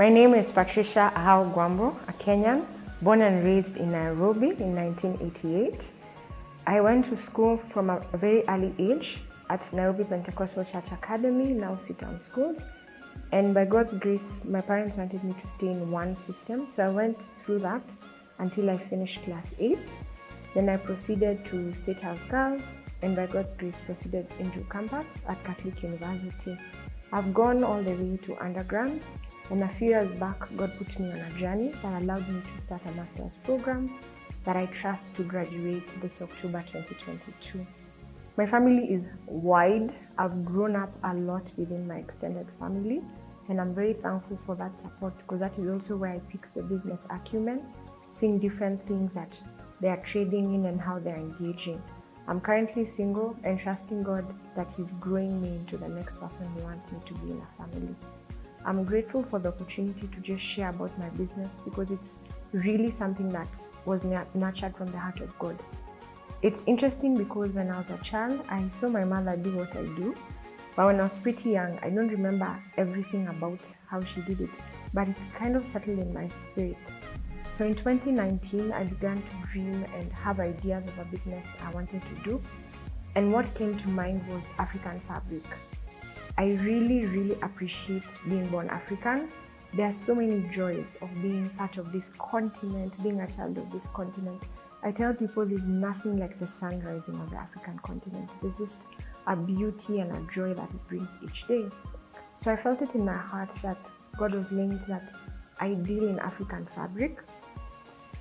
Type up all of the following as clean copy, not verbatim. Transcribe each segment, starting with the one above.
My name is Patricia Ahawo, a Kenyan, born and raised in Nairobi in 1988. I went to school from a very early age at Nairobi Pentecostal Church Academy, now sit-down school. And by God's grace, my parents wanted me to stay in one system, so I went through that until I finished class 8. Then I proceeded to State House Girls, and by God's grace proceeded into campus at Catholic University. I've gone all the way to undergrad, and a few years back, God put me on a journey that allowed me to start a master's program that I trust to graduate this October 2022. My family is wide. I've grown up a lot within my extended family, and I'm very thankful for that support because that is also where I pick the business acumen, seeing different things that they are trading in and how they're engaging. I'm currently single and trusting God that He's growing me into the next person He wants me to be in a family. I'm grateful for the opportunity to just share about my business because it's really something that was nurtured from the heart of God. It's interesting because when I was a child, I saw my mother do what I do. But when I was pretty young, I don't remember everything about how she did it, but it kind of settled in my spirit. So in 2019, I began to dream and have ideas of a business I wanted to do. And what came to mind was African fabric. I really appreciate being born African. There are so many joys of being part of this continent, being a child of this continent. I tell people there's nothing like the sun rising on the African continent. There's just a beauty and a joy that it brings each day. So I felt it in my heart that God was laying it that I deal in African fabric.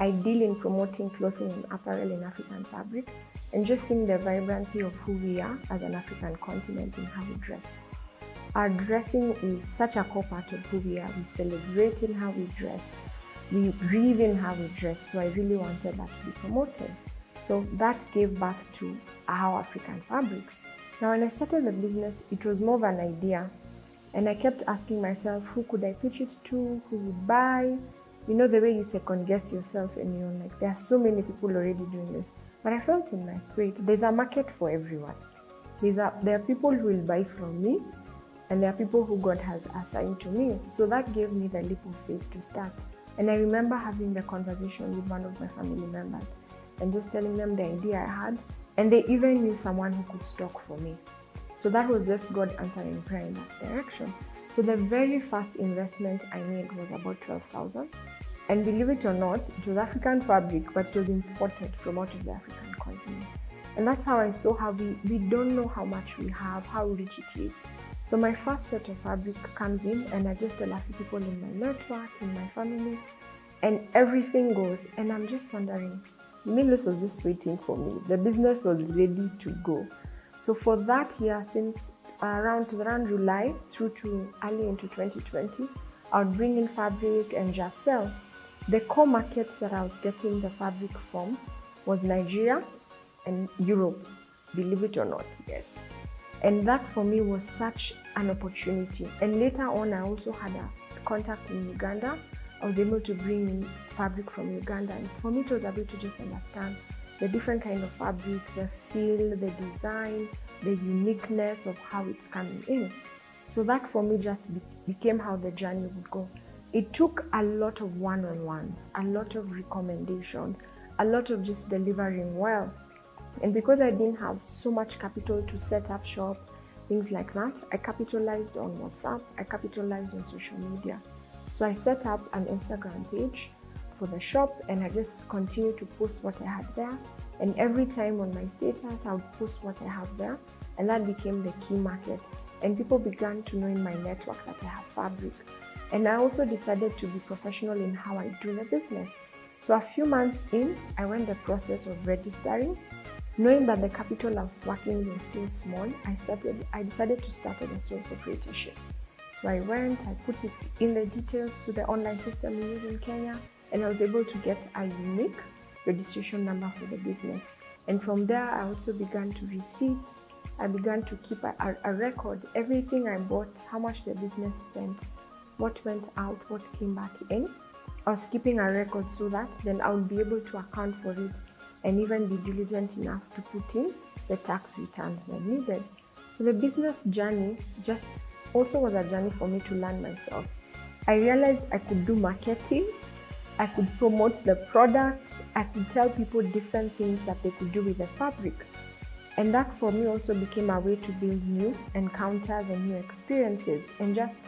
I deal in promoting clothing and apparel in African fabric and just seeing the vibrancy of who we are as an African continent in how we dress. Our dressing is such a core part of who we are. We celebrate in how we dress. We breathe in how we dress. So I really wanted that to be promoted. So that gave birth to Ahawo African Fabrics. Now when I started the business, it was more of an idea. And I kept asking myself, who could I pitch it to? Who would buy? You know the way you second guess yourself and you're like, there are so many people already doing this. But I felt in my spirit, there's a market for everyone. There are people who will buy from me, and there are people who God has assigned to me. So that gave me the leap of faith to start. And I remember having the conversation with one of my family members and just telling them the idea I had. And they even knew someone who could stock for me. So that was just God answering prayer in that direction. So the very first investment I made was about 12,000. And believe it or not, it was African fabric, but it was imported from out of the African continent. And that's how I saw how we don't know how much we have, how rich it is. So my first set of fabric comes in and I just tell a few people in my network, in my family, and everything goes. And I'm just wondering, Milos was just waiting for me. The business was ready to go. So for that year, since around July through to early into 2020, I would bring in fabric and just sell. The core markets that I was getting the fabric from was Nigeria and Europe, believe it or not, yes. And that for me was such an opportunity. And later on, I also had a contact in Uganda. I was able to bring in fabric from Uganda. And for me, it was able to just understand the different kind of fabric, the feel, the design, the uniqueness of how it's coming in. So that for me just became how the journey would go. It took a lot of one-on-ones, a lot of recommendations, a lot of just delivering well. And because I didn't have so much capital to set up shop, things like that, I capitalized on WhatsApp, I capitalized on social media. So I set up an Instagram page for the shop and I just continued to post what I had there. And every time on my status, I would post what I have there. And that became the key market. And people began to know in my network that I have fabric. And I also decided to be professional in how I do the business. So a few months in, I went the process of registering. Knowing that the capital I was working was still small, I decided to start as a sole proprietorship. So I went, I put it in the details to the online system we use in Kenya, and I was able to get a unique registration number for the business. And from there, I also began to receipt. I began to keep a record, everything I bought, how much the business spent, what went out, what came back in. I was keeping a record so that then I would be able to account for it and even be diligent enough to put in the tax returns when needed. So the business journey just also was a journey for me to learn myself. I realized I could do marketing, I could promote the products, I could tell people different things that they could do with the fabric. And that for me also became a way to build new encounters and new experiences, and just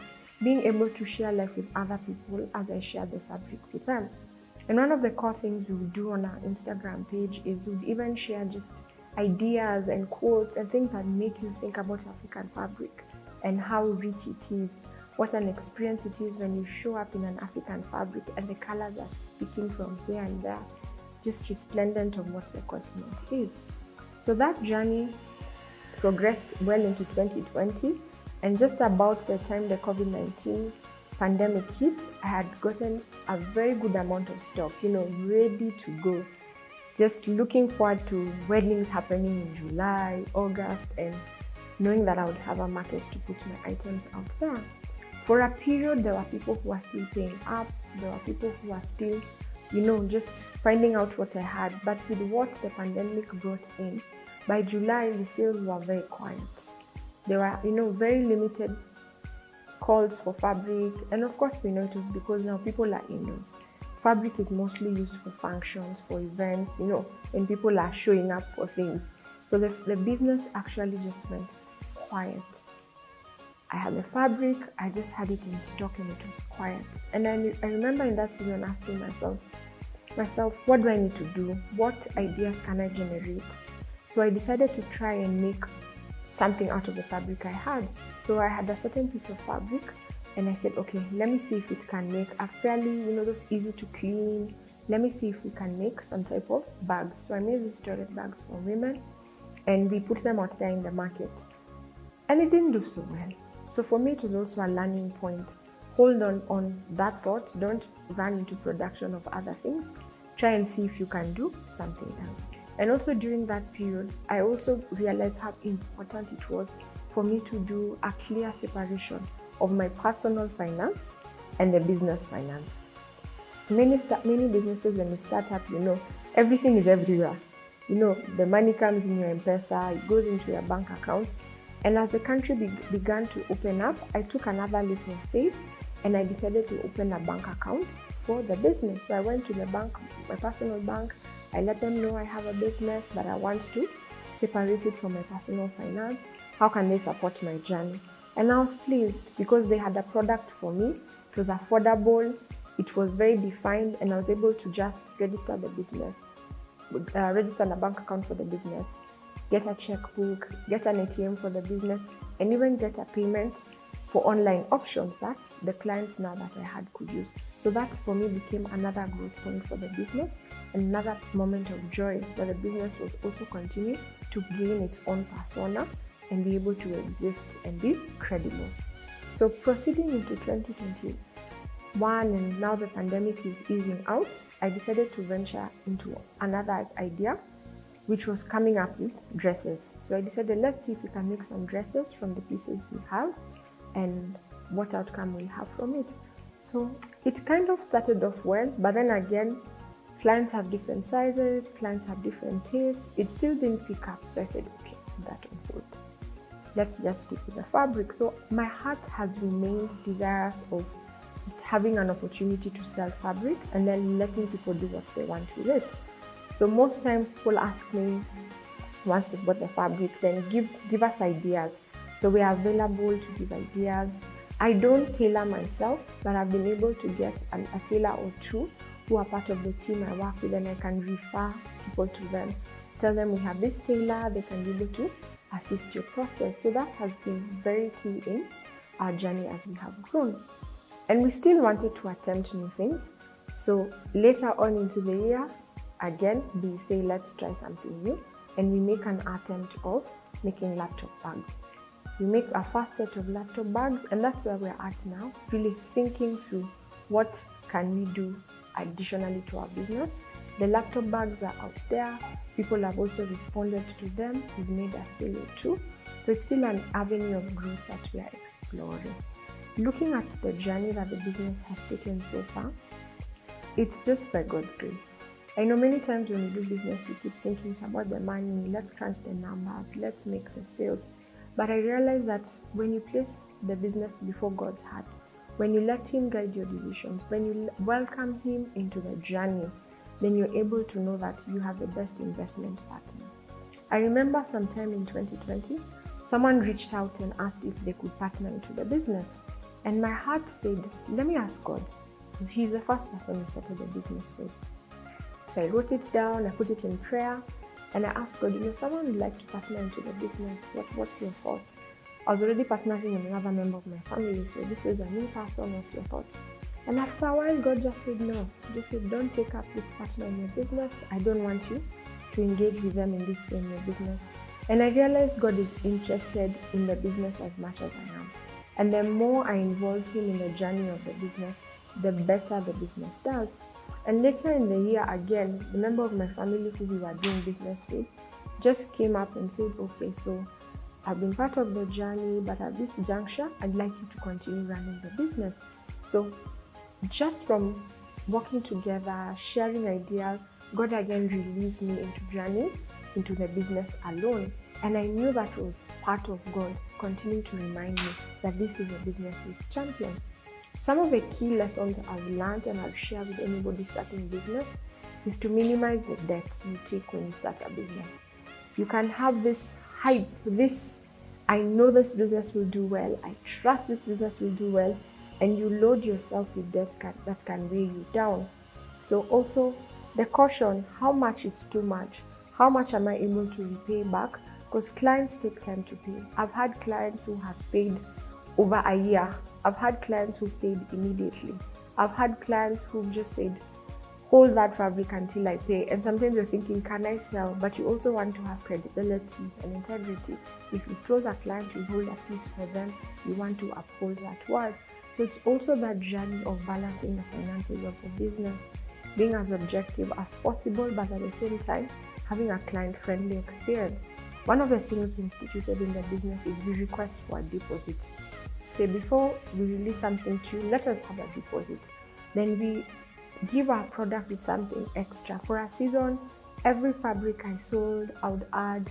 being able to share life with other people as I share the fabric with them. And one of the core things we would do on our Instagram page is we'd even share just ideas and quotes and things that make you think about African fabric and how rich it is, what an experience it is when you show up in an African fabric and the colors are speaking from here and there, just resplendent of what the continent is. So that journey progressed well into 2020, and just about the time the COVID-19 pandemic hit, I had gotten a very good amount of stock, ready to go. Just looking forward to weddings happening in July, August, and knowing that I would have a market to put my items out there. For a period, there were people who were still paying up. There were people who were still, just finding out what I had. But with what the pandemic brought in, by July, the sales were very quiet. There were, very limited calls for fabric. And of course, we know it was because now people are indoors. Fabric is mostly used for functions, for events, when people are showing up for things. So the business actually just went quiet. I had the fabric, I just had it in stock and it was quiet. And I remember in that season asking myself, what do I need to do? What ideas can I generate? So I decided to try and make something out of the fabric I had. So I had a certain piece of fabric and I said, okay, let me see if it can make a fairly, those easy to clean. Let me see if we can make some type of bags. So I made these toilet bags for women and we put them out there in the market. And it didn't do so well. So for me, it was also a learning point. Hold on that thought. Don't run into production of other things. Try and see if you can do something else. And also during that period, I also realized how important it was for me to do a clear separation of my personal finance and the business finance. Many businesses, when you start up, everything is everywhere. The money comes in your M-Pesa, it goes into your bank account. And as the country began to open up, I took another leap of faith and I decided to open a bank account for the business. So I went to the bank, my personal bank. I let them know I have a business, but I want to separate it from my personal finance. How can they support my journey? And I was pleased because they had a product for me. It was affordable, it was very defined, and I was able to just register the business, register a bank account for the business, get a checkbook, get an ATM for the business, and even get a payment for online options that the clients now that I had could use. So that for me became another growth point for the business, and another moment of joy that the business was also continuing to gain its own persona and be able to exist and be credible. So proceeding into 2021, and now the pandemic is easing out, I decided to venture into another idea, which was coming up with dresses. So I decided, let's see if we can make some dresses from the pieces we have and what outcome we'll have from it. So it kind of started off well, but then again, clients have different sizes, clients have different tastes. It still didn't pick up. So I said, okay, that on hold. Let's just stick with the fabric. So my heart has remained desirous of just having an opportunity to sell fabric and then letting people do what they want with it. So most times people ask me, once they've bought the fabric, then give us ideas. So we are available to give ideas. I don't tailor myself, but I've been able to get a tailor or two who are part of the team I work with, and I can refer people to them. Tell them we have this tailor, they can be able to assist your process. So that has been very key in our journey as we have grown. And we still wanted to attempt new things. So later on into the year, again, we say, let's try something new. And we make an attempt of making laptop bags. We make our first set of laptop bags, and that's where we're at now, really thinking through what can we do additionally to our business. The laptop bags are out there. People have also responded to them. We've made a sale or two. So it's still an avenue of growth that we are exploring. Looking at the journey that the business has taken so far, it's just by God's grace. I know many times when we do business, we keep thinking it's about the money, let's crunch the numbers, let's make the sales. But I realize that when you place the business before God's heart, when you let him guide your decisions, when you welcome him into the journey, then you're able to know that you have the best investment partner. I remember sometime in 2020, someone reached out and asked if they could partner into the business. And my heart said, let me ask God, because he's the first person who started the business with. So I wrote it down, I put it in prayer, and I asked God, someone would like to partner into the business. What's your thought? I was already partnering with another member of my family, so this is a new person. What's your thought? And after a while, God just said no. Just said, don't take up this partner in your business. I don't want you to engage with them in this way in your business. And I realized God is interested in the business as much as I am. And the more I involve him in the journey of the business, the better the business does. And later in the year, again, the member of my family who we were doing business with just came up and said, okay, so I've been part of the journey, but at this juncture, I'd like you to continue running the business. So just from working together, sharing ideas, God again released me into journey, into the business alone. And I knew that was part of God continuing to remind me that this is a business he's champion. Some of the key lessons I've learned and I'll share with anybody starting business is to minimize the debts you take when you start a business. You can have this hype, I know this business will do well, I trust this business will do well, and you load yourself with debts that can weigh you down. So also the caution, how much is too much? How much am I able to repay back? Because clients take time to pay. I've had clients who have paid over a year. I've had clients who paid immediately. I've had clients who've just said, hold that fabric until I pay. And sometimes you're thinking, can I sell? But you also want to have credibility and integrity. If you close a client, you hold a piece for them, you want to uphold that word. So it's also that journey of balancing the finances of the business, being as objective as possible, but at the same time, having a client-friendly experience. One of the things we instituted in the business is we request for a deposit. Say before we release something to you, let us have a deposit. Then we give our product with something extra. For a season, every fabric I sold, I would add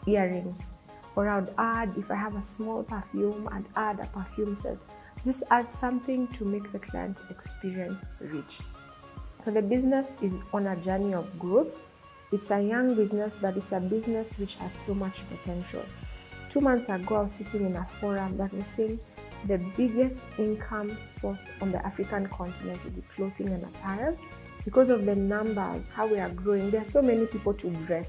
earrings. Or I would add, if I have a small perfume, I'd add a perfume set. Just add something to make the client experience rich. So the business is on a journey of growth. It's a young business, but it's a business which has so much potential. 2 months ago, I was sitting in a forum that was saying the biggest income source on the African continent is the clothing and apparel. Because of the numbers, how we are growing, there are so many people to dress.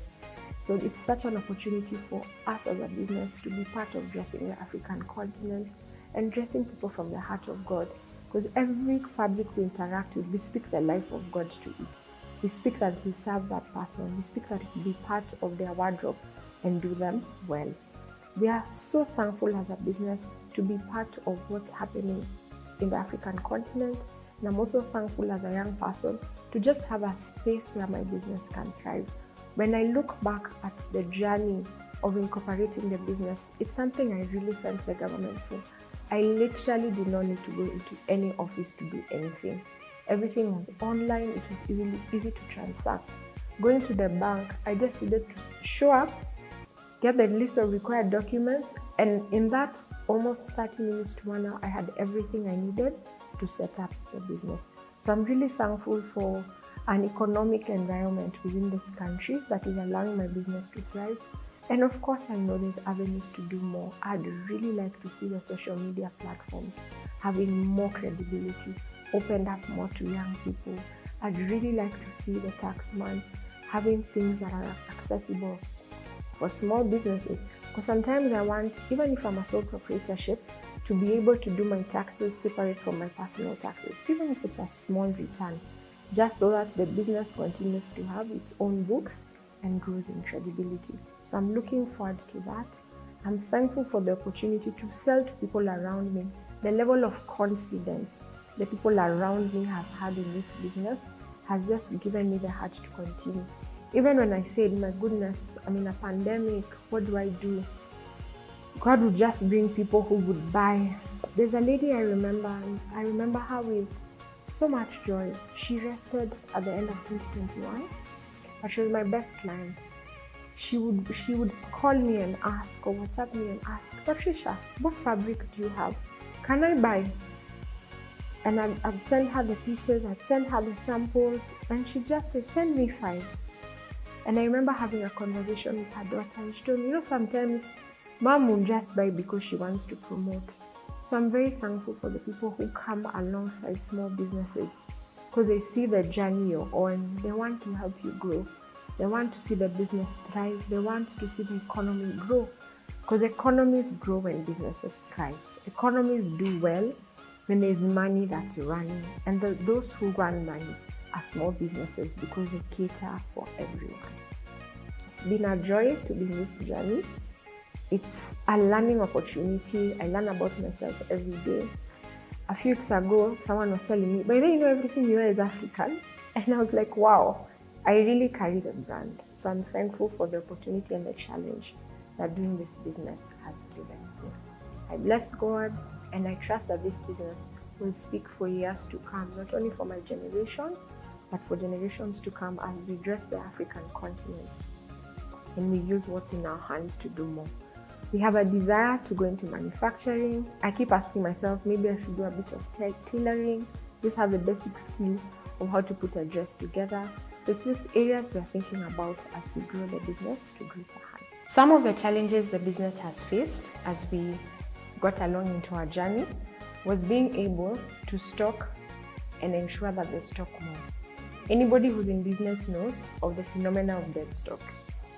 So it's such an opportunity for us as a business to be part of dressing the African continent and dressing people from the heart of God. Because every fabric we interact with, we speak the life of God to it. We speak that we serve that person. We speak that we be part of their wardrobe and do them well. We are so thankful as a business to be part of what's happening in the African continent. And I'm also thankful as a young person to just have a space where my business can thrive. When I look back at the journey of incorporating the business, it's something I really thank the government for. I literally did not need to go into any office to do anything. Everything was online, it was easy to transact. Going to the bank, I just needed to show up, get the list of required documents, and in that almost 30 minutes to 1 hour, I had everything I needed to set up the business. So I'm really thankful for an economic environment within this country that is allowing my business to thrive. And of course, I know there's avenues to do more. I'd really like to see the social media platforms having more credibility, opened up more to young people. I'd really like to see the taxman having things that are accessible for small businesses. Because sometimes I want, even if I'm a sole proprietorship, to be able to do my taxes separate from my personal taxes, even if it's a small return, just so that the business continues to have its own books and grows in credibility. So I'm looking forward to that. I'm thankful for the opportunity to sell to people around me. The level of confidence the people around me have had in this business has just given me the heart to continue. Even when I said, my goodness, I'm in a pandemic, what do I do? God would just bring people who would buy. There's a lady I remember her with so much joy. She rested at the end of 2021, but she was my best client. She would call me and ask, or WhatsApp me and ask, Patricia, what fabric do you have? Can I buy? And I'd send her the pieces, I'd send her the samples, and she'd just say, send me 5. And I remember having a conversation with her daughter, and she told me, sometimes mom will just buy because she wants to promote. So I'm very thankful for the people who come alongside small businesses, because they see the journey you're on. They want to help you grow. They want to see the business thrive. They want to see the economy grow, because economies grow when businesses thrive. Economies do well when there's money that's running, and those who run money are small businesses, because they cater for everyone. It's been a joy to be in this journey. It's a learning opportunity. I learn about myself every day. A few weeks ago, someone was telling me, by the way, everything you wear is African. And I was like, wow, I really carry the brand. So I'm thankful for the opportunity and the challenge that doing this business has given me. I bless God, and I trust that this business will speak for years to come, not only for my generation, but for generations to come, as we dress the African continent and we use what's in our hands to do more. We have a desire to go into manufacturing. I keep asking myself, maybe I should do a bit of tailoring, just have the basic skill of how to put a dress together. It's just areas we're thinking about as we grow the business to greater heights. Some of the challenges the business has faced as we got along into our journey was being able to stock and ensure that the stock moves. Anybody who's in business knows of the phenomena of dead stock.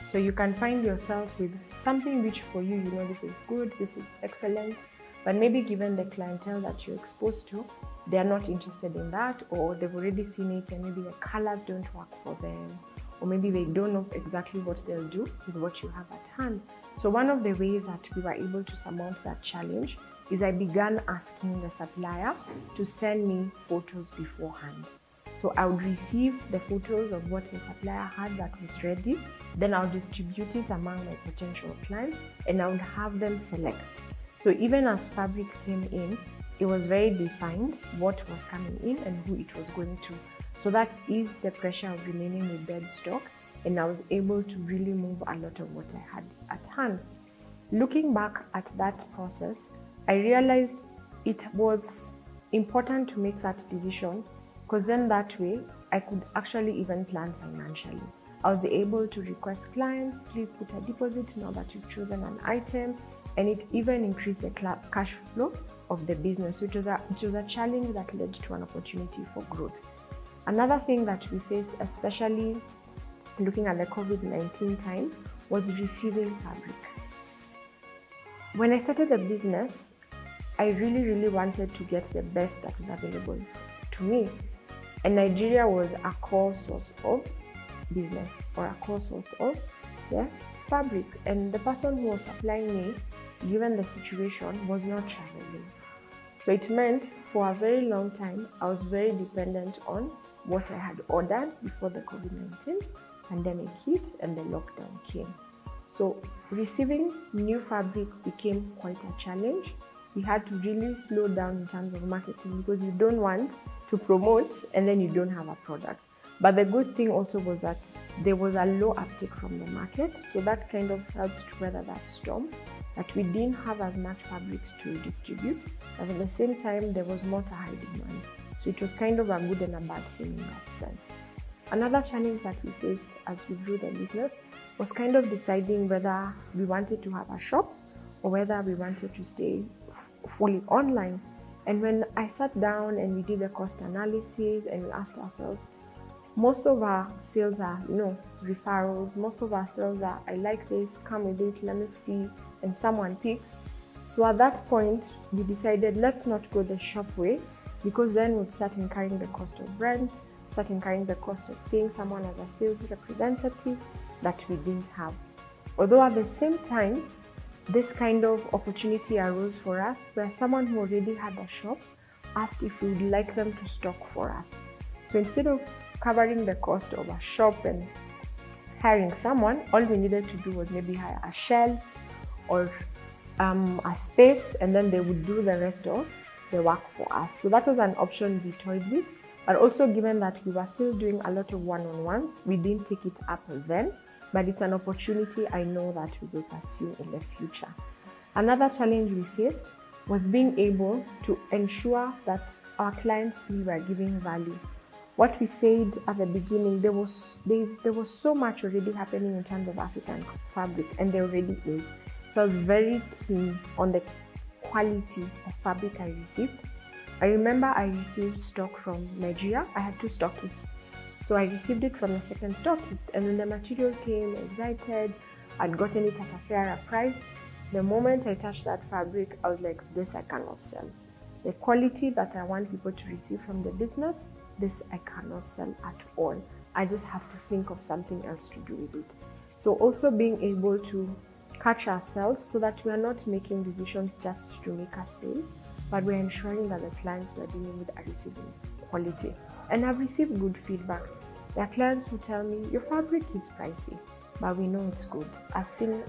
So you can find yourself with something which for you, this is good, this is excellent, but maybe given the clientele that you're exposed to, they're not interested in that, or they've already seen it and maybe the colors don't work for them, or maybe they don't know exactly what they'll do with what you have at hand. So one of the ways that we were able to surmount that challenge is I began asking the supplier to send me photos beforehand. So I would receive the photos of what the supplier had that was ready, then I'll distribute it among my potential clients, and I would have them select. So even as fabric came in, it was very defined what was coming in and who it was going to. So that eased the pressure of remaining with dead stock, and I was able to really move a lot of what I had at hand. Looking back at that process, I realized it was important to make that decision, because then that way I could actually even plan financially. I was able to request clients, please put a deposit now that you've chosen an item, and it even increased the cash flow of the business. So it was a challenge that led to an opportunity for growth. Another thing that we faced, especially looking at the COVID-19 time, was receiving fabric. When I started the business, I really wanted to get the best that was available to me. And Nigeria was a core source of business, or a core source of fabric. And the person who was supplying me, given the situation, was not traveling. So it meant for a very long time, I was very dependent on what I had ordered before the COVID-19 pandemic hit and the lockdown came. So receiving new fabric became quite a challenge. We had to really slow down in terms of marketing, because you don't want to promote and then you don't have a product. But the good thing also was that there was a low uptake from the market, so that kind of helped to weather that storm, that we didn't have as much fabrics to distribute, but at the same time there was not a high demand. So it was kind of a good and a bad thing in that sense. Another challenge that we faced as we grew the business was kind of deciding whether we wanted to have a shop or whether we wanted to stay fully online. And when I sat down and we did the cost analysis and we asked ourselves, most of our sales are, referrals. Most of our sales are, I like this, come with it, let me see, and someone picks. So at that point, we decided let's not go the shop way, because then we'd start incurring the cost of rent, start incurring the cost of paying someone as a sales representative that we didn't have. Although at the same time, this kind of opportunity arose for us where someone who already had a shop asked if we would like them to stock for us. So instead of covering the cost of a shop and hiring someone, all we needed to do was maybe hire a shelf or a space, and then they would do the rest of the work for us. So that was an option we toyed with, but also given that we were still doing a lot of one-on-ones, we didn't take it up then, but it's an opportunity I know that we will pursue in the future. Another challenge we faced was being able to ensure that our clients feel we're giving value. What we said at the beginning, there was so much already happening in terms of African fabric, and there already is. So I was very keen on the quality of fabric I received. I remember I received stock from Nigeria. I had 2 stockists. So I received it from the second stockist, and when the material came, excited, I'd gotten it at a fairer price. The moment I touched that fabric, I was like, this I cannot sell. The quality that I want people to receive from the business, this I cannot sell at all. I just have to think of something else to do with it. So also being able to catch ourselves so that we are not making decisions just to make us sale, but we're ensuring that the clients we're dealing with are receiving quality. And I've received good feedback. There are clients who tell me, your fabric is pricey, but we know it's good. I've seen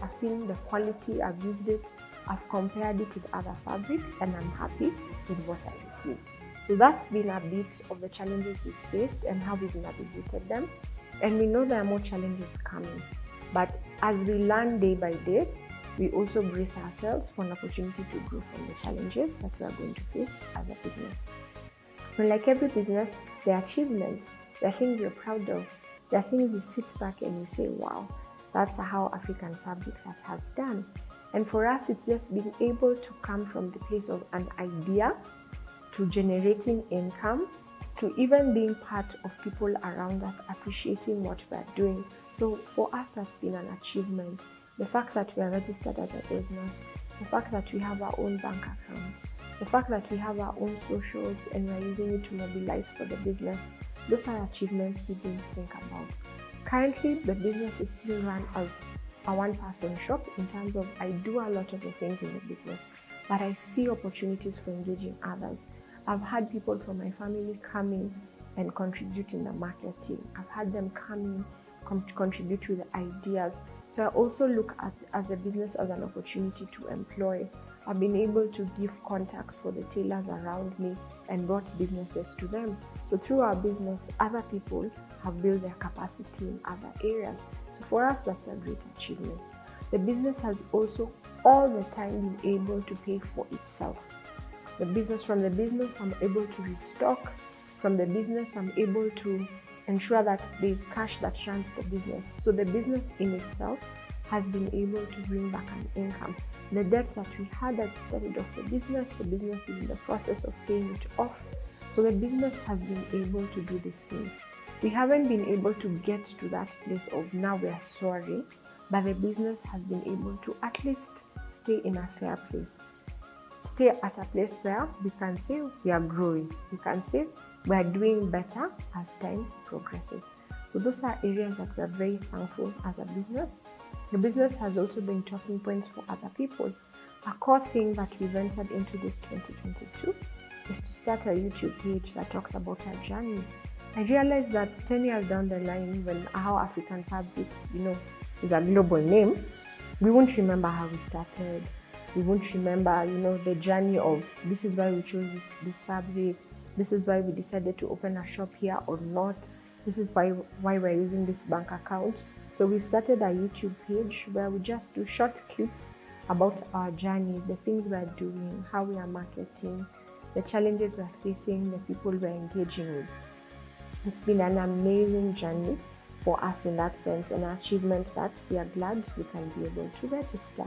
the quality, I've used it, I've compared it with other fabrics, and I'm happy with what I received. So that's been a bit of the challenges we've faced and how we've navigated them. And we know there are more challenges coming. But as we learn day by day, we also brace ourselves for an opportunity to grow from the challenges that we are going to face as a business. And like every business, there are achievements, there are things you're proud of, there are things you sit back and you say, wow, that's how African fabric that has done. And for us, it's just being able to come from the place of an idea to generating income, to even being part of people around us appreciating what we're doing. So for us, that's been an achievement. The fact that we are registered as a business, the fact that we have our own bank account, the fact that we have our own socials and we're using it to mobilize for the business, those are achievements we didn't think about. Currently, the business is still run as a one-person shop in terms of I do a lot of the things in the business, but I see opportunities for engaging others. I've had people from my family come in and contribute in the marketing. I've had them come in, contribute with ideas. So I also look at as a business as an opportunity to employ. I've been able to give contacts for the tailors around me and brought businesses to them. So through our business, other people have built their capacity in other areas. So for us, that's a great achievement. The business has also all the time been able to pay for itself. From the business, I'm able to restock. From the business, I'm able to ensure that there's cash that runs the business. So the business in itself has been able to bring back an income. The debt that we had at the started off the business is in the process of paying it off. So the business has been able to do these things. We haven't been able to get to that place of now we are soaring, but the business has been able to at least stay in a fair place. Stay at a place where we can say we are growing. We can say we are doing better as time progresses. So those are areas that we are very thankful as a business. The business has also been talking points for other people. A core thing that we ventured into this 2022 is to start a YouTube page that talks about our journey. I realized that 10 years down the line, when Ahawo African Fabrics, is a global name, we won't remember how we started. We won't remember, the journey of this is why we chose this fabric. This is why we decided to open a shop here or not. This is why we're using this bank account. So we've started a YouTube page where we just do short clips about our journey, the things we're doing, how we are marketing, the challenges we're facing, the people we're engaging with. It's been an amazing journey for us in that sense, an achievement that we are glad we can be able to register.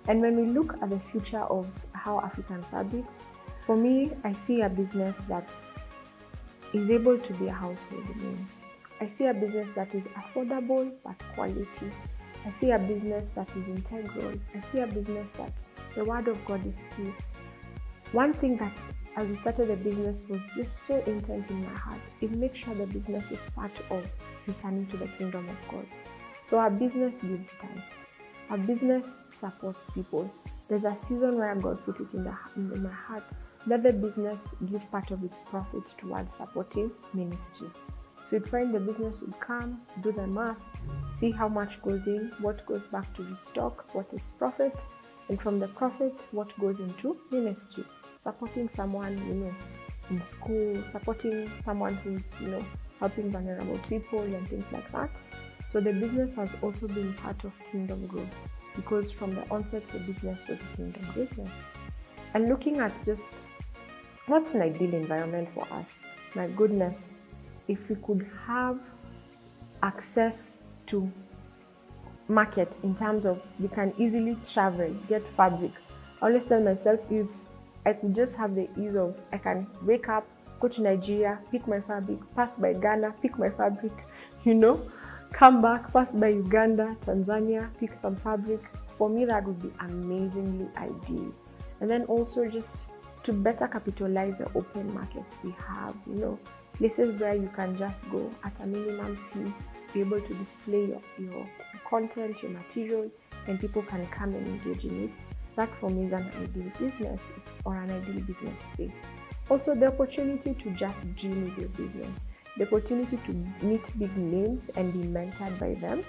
And when we look at the future of Ahawo African Fabrics, for me, I see a business that is able to be a household name. I see a business that is affordable but quality. I see a business that is integral. I see a business that the word of God is key. One thing that as we started the business was just so intent in my heart is make sure the business is part of returning to the kingdom of God. So our business gives time. Our business supports people. There's a season where God put it in my heart. Let the business give part of its profits towards supporting ministry. So you'd find the business would come, do the math, see how much goes in, what goes back to restock, what is profit, and from the profit, what goes into ministry. Supporting someone, in school, supporting someone who's, helping vulnerable people and things like that. So the business has also been part of kingdom growth because from the onset, the business was a kingdom business. and looking at just what's an ideal environment for us. My goodness, if we could have access to market in terms of we can easily travel, get fabric. I always tell myself, if I could just have the ease of, I can wake up, go to Nigeria, pick my fabric, pass by Ghana, pick my fabric, come back, pass by Uganda, Tanzania, pick some fabric. For me, that would be amazingly ideal. And then also just to better capitalize the open markets we have, places where you can just go at a minimum fee, be able to display your content, your material, and people can come and engage in it. That for me is an ideal business or an ideal business space. Also, the opportunity to just dream with your business, the opportunity to meet big names and be mentored by them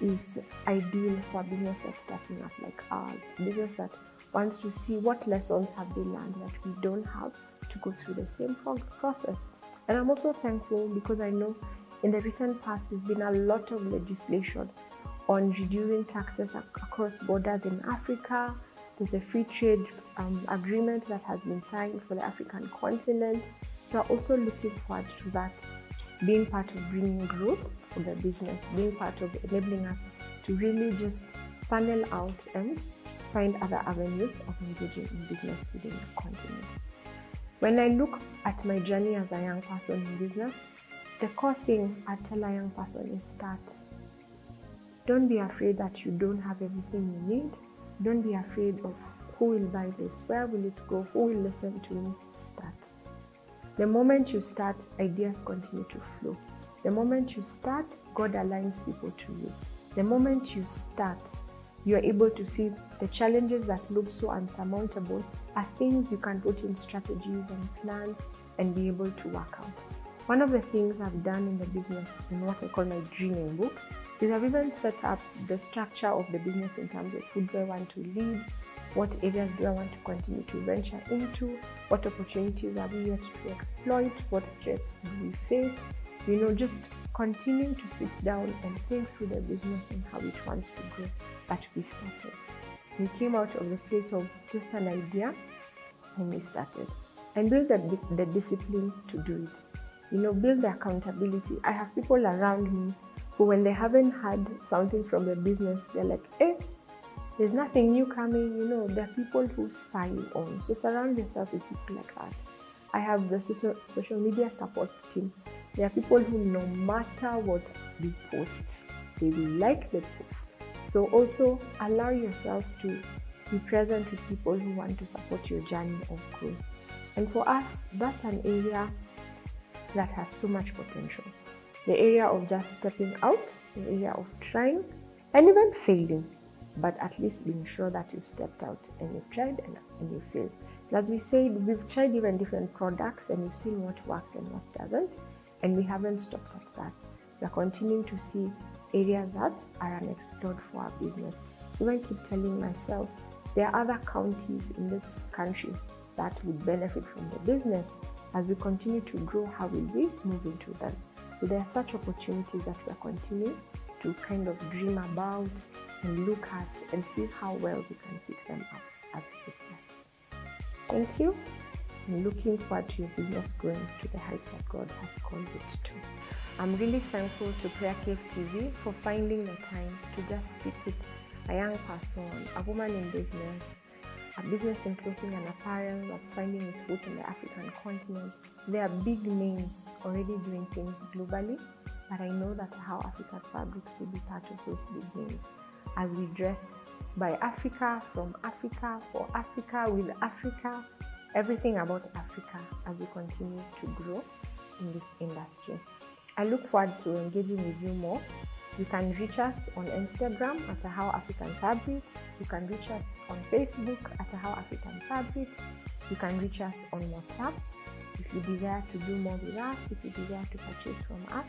is ideal for a business that's starting up like ours. A business that wants to see what lessons have they learned that we don't have to go through the same process. And I'm also thankful because I know in the recent past there's been a lot of legislation on reducing taxes across borders in Africa. There's a free trade agreement that has been signed for the African continent. So I'm also looking forward to that being part of bringing growth for the business, being part of enabling us to really just funnel out and find other avenues of engaging in business within the continent. When I look at my journey as a young person in business, the core thing I tell a young person is that don't be afraid that you don't have everything you need. Don't be afraid of who will buy this, where will it go, who will listen to me. Start. The moment you start, ideas continue to flow. The moment you start, God aligns people to you. The moment you start, you are able to see the challenges that look so unsurmountable are things you can put in strategies and plans and be able to work out. One of the things I've done in the business, in what I call my dreaming book, is I've even set up the structure of the business in terms of who do I want to lead, what areas do I want to continue to venture into, what opportunities are we yet to exploit, what threats do we face, just continuing to sit down and think through the business and how it wants to grow that we started. We came out of the place of just an idea and we started and build the discipline to do it. Build the accountability. I have people around me who, when they haven't had something from the business, they're like, there's nothing new coming. There are people who spy you on. So surround yourself with people like that. I have the social media support team. There are people who, no matter what we post, they will like the post. So also allow yourself to be present with people who want to support your journey of growth. And for us, that's an area that has so much potential. The area of just stepping out, the area of trying, and even failing, but at least being sure that you've stepped out and you've tried and you failed. And as we said, we've tried even different products and we've seen what works and what doesn't, and we haven't stopped at that. We're continuing to see areas that are unexplored for our business. Even keep telling myself, there are other counties in this country that would benefit from the business. As we continue to grow, how will we move into them? So there are such opportunities that we are continuing to kind of dream about and look at and see how well we can pick them up as a business. Thank you. I'm looking forward to your business growing to the heights that God has called it to. I'm really thankful to PrayerCaveTV for finding the time to just speak with a young person, a woman in business, a business in clothing and apparel that's finding its foot on the African continent. There are big names already doing things globally, but I know that Ahawo African Fabrics will be part of those big names as we dress by Africa, from Africa, for Africa, with Africa, everything about Africa as we continue to grow in this industry. I look forward to engaging with you more. You can reach us on Instagram at Ahawo African Fabrics. You can reach us on Facebook at Ahawo African Fabrics. You can reach us on WhatsApp. If you desire to do more with us, if you desire to purchase from us,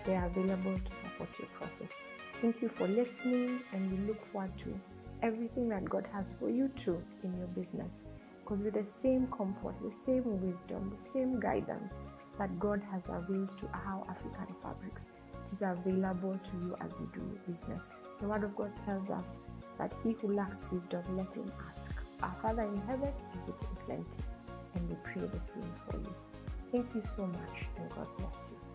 they are available to support your process. Thank you for listening, and we look forward to everything that God has for you too in your business. Because with the same comfort, the same wisdom, the same guidance that God has availed to Ahawo African Fabrics is available to you as you do business. The Word of God tells us that he who lacks wisdom, let him ask. Our Father in heaven gives it in plenty, and we pray the same for you. Thank you so much, and God bless you.